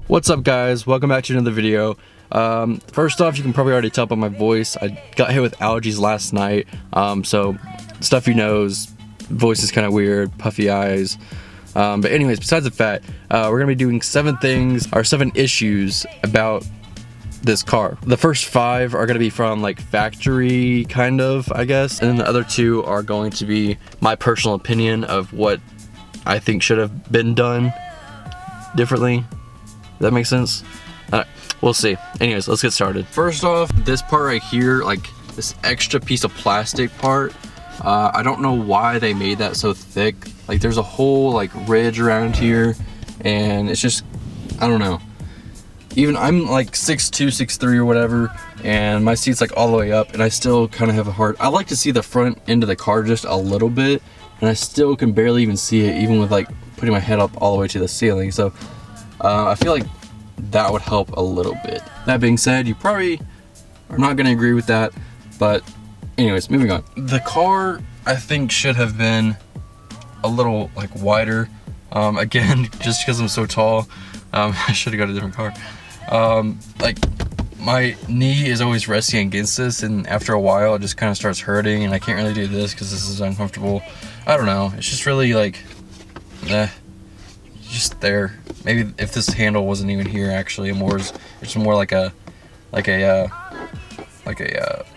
What's up guys, welcome back to another video. First off, you can probably already tell by my voice, I got hit with allergies last night, so stuffy nose, voice is kind of weird, puffy eyes, but anyways, besides the fact, we're gonna be doing 7 issues about this car. The first 5 are gonna be from like factory kind of, I guess, and then the other 2 are going to be my personal opinion of what I think should have been done differently. Does that make sense? We'll see. Anyways, let's get started. First off, this part right here, like this extra piece of plastic part, I don't know why they made that so thick. Like there's a whole like ridge around here, and it's just, I don't know. Even I'm like 6'2", 6'3", or whatever, and my seat's like all the way up, and I still kind of have a hard, I like to see the front end of the car just a little bit, and I still can barely even see it, even with like putting my head up all the way to the ceiling. So I feel like that would help a little bit. That being said, you probably are not gonna agree with that, but anyways, moving on. The car, I think, should have been a little like wider. Again, just because I'm so tall, I should have got a different car. Like my knee is always resting against this, and after a while it just kind of starts hurting, and I can't really do this because this is uncomfortable. I don't know, it's just really like just there. Maybe if this handle wasn't even here, actually, it's more like a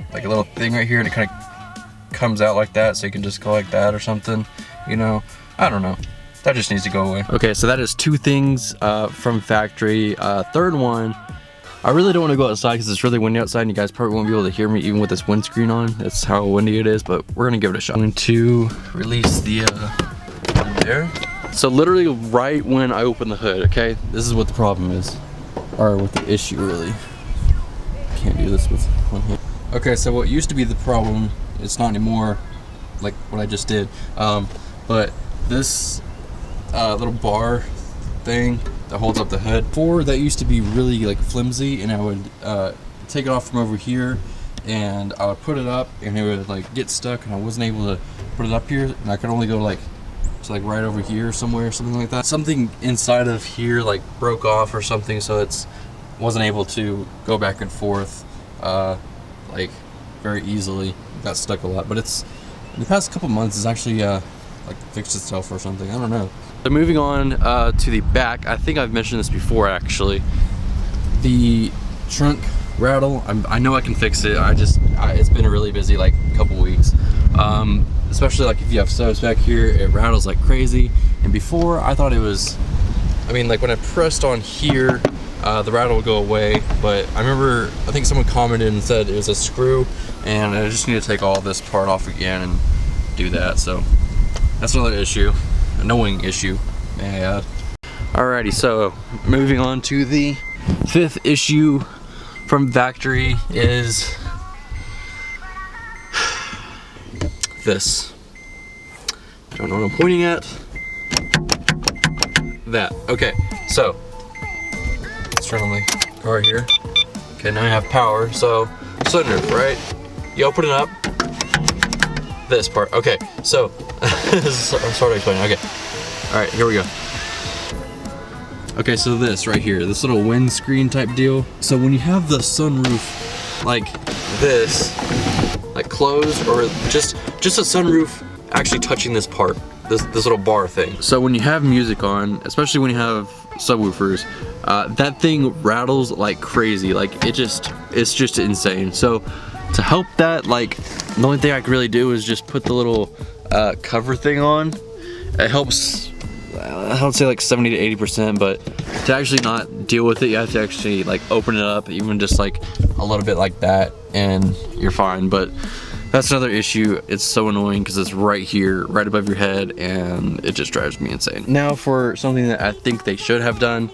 little thing right here, and it kind of comes out like that, so you can just go like that or something, you know. I don't know, that just needs to go away. Okay, so that is 2 things from factory. Third one, I really don't want to go outside because it's really windy outside, and you guys probably won't be able to hear me even with this windscreen on. That's how windy it is, but we're gonna give it a shot. I'm going to release the air. So literally right when I open the hood, okay, this is what the problem is, or what the issue really. Can't do this with one hand. Okay, so what used to be the problem, it's not anymore, like what I just did, but this little bar thing that holds up the hood, before that used to be really like flimsy, and I would take it off from over here, and I would put it up, and it would like get stuck, and I wasn't able to put it up here, and I could only go like right over here somewhere, something like that. Something inside of here like broke off or something, so it's wasn't able to go back and forth like very easily. Got stuck a lot, but it's in the past couple months it's actually like fixed itself or something. I don't know. So moving on to the back, I think I've mentioned this before actually. The trunk rattle, I know I can fix it. It's been a really busy like couple weeks. Especially like if you have subs back here, it rattles like crazy. And before, I thought it was, I mean, like when I pressed on here, the rattle would go away. But I remember, I think someone commented and said it was a screw, and I just need to take all this part off again and do that. So that's another issue, annoying issue, may I add. Alrighty, so moving on to the 5th issue from factory is this. I don't know what I'm pointing at. That. Okay, so let's turn on the car here. Okay, now I have power. So sunroof, right? You open it up. This part. Okay, so I'm sorry to explain. Okay. All right, here we go. Okay, so this right here, this little windscreen type deal. So when you have the sunroof like this, like closed, or just a sunroof actually touching this part, this little bar thing. So when you have music on, especially when you have subwoofers, that thing rattles like crazy. Like it's just insane. So to help that, like the only thing I can really do is just put the little cover thing on. It helps, I don't say like 70 to 80%, but to actually not deal with it, you have to actually like open it up, even just like a little bit like that, and you're fine. But that's another issue. It's so annoying because it's right here, right above your head, and it just drives me insane. Now for something that I think they should have done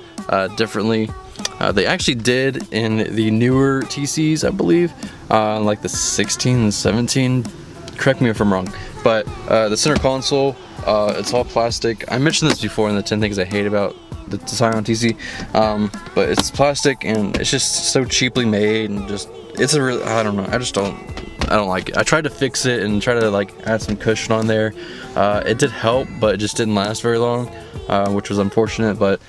differently. They actually did in the newer TCs, I believe, like the 16 and 17. Correct me if I'm wrong, but the center console, it's all plastic. I mentioned this before in the 10 things I hate about the design on TC, but it's plastic, and it's just so cheaply made, and just it's a real, I don't know, I don't like it. I tried to fix it and try to like add some cushion on there. It did help, but it just didn't last very long, which was unfortunate. But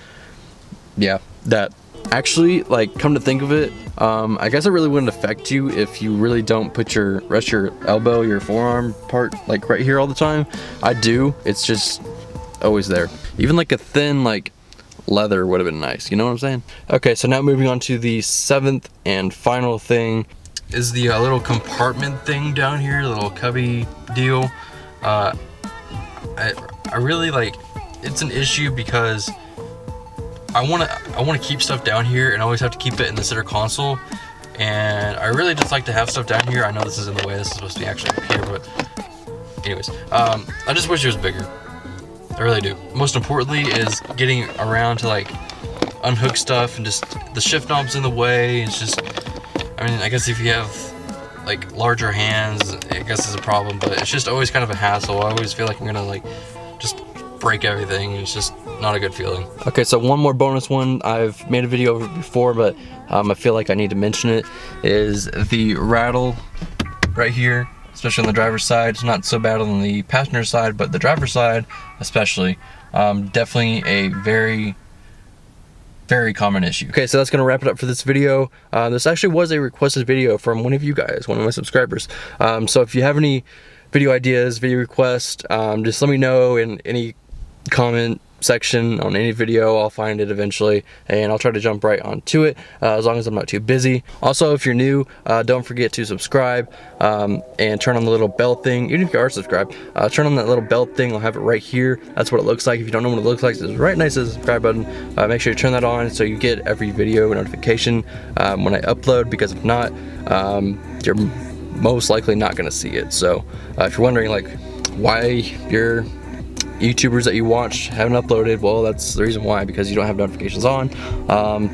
yeah, that actually, like, come to think of it, I guess it really wouldn't affect you if you really don't put rest your elbow, your forearm part, like right here all the time. I do. It's just always there. Even like a thin, like, leather would have been nice. You know what I'm saying? Okay, so now moving on to the 7th and final thing is the little compartment thing down here, the little cubby deal. I really, like, it's an issue because I want to keep stuff down here, and I always have to keep it in the center console, and I really just like to have stuff down here. I know this is in the way, this is supposed to be actually up here, but anyways, I just wish it was bigger. I really do. Most importantly is getting around to, like, unhook stuff, and just the shift knob's in the way. It's just, I mean, I guess if you have, like, larger hands, I guess it's a problem, but it's just always kind of a hassle. I always feel like I'm gonna, like, just break everything. It's just not a good feeling. Okay, so one more bonus one I've made a video of it before, but I feel like I need to mention it, is the rattle right here, especially on the driver's side. It's not so bad on the passenger side, but the driver's side especially, definitely a very common issue. Okay, so that's gonna wrap it up for this video. This actually was a requested video from one of you guys, one of my subscribers. So if you have any video ideas, video requests, just let me know in any comment section on any video. I'll find it eventually, and I'll try to jump right onto it, as long as I'm not too busy. Also, if you're new, don't forget to subscribe, and turn on the little bell thing. Even if you are subscribed, turn on that little bell thing. I'll have it right here. That's what it looks like. If you don't know what it looks like, it's right next to the subscribe button. Make sure you turn that on so you get every video notification when I upload, because if not, you're most likely not going to see it. So if you're wondering, like, why your YouTubers that you watch haven't uploaded, well, that's the reason why, because you don't have notifications on.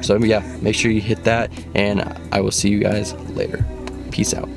So yeah, make sure you hit that, and I will see you guys later. Peace out.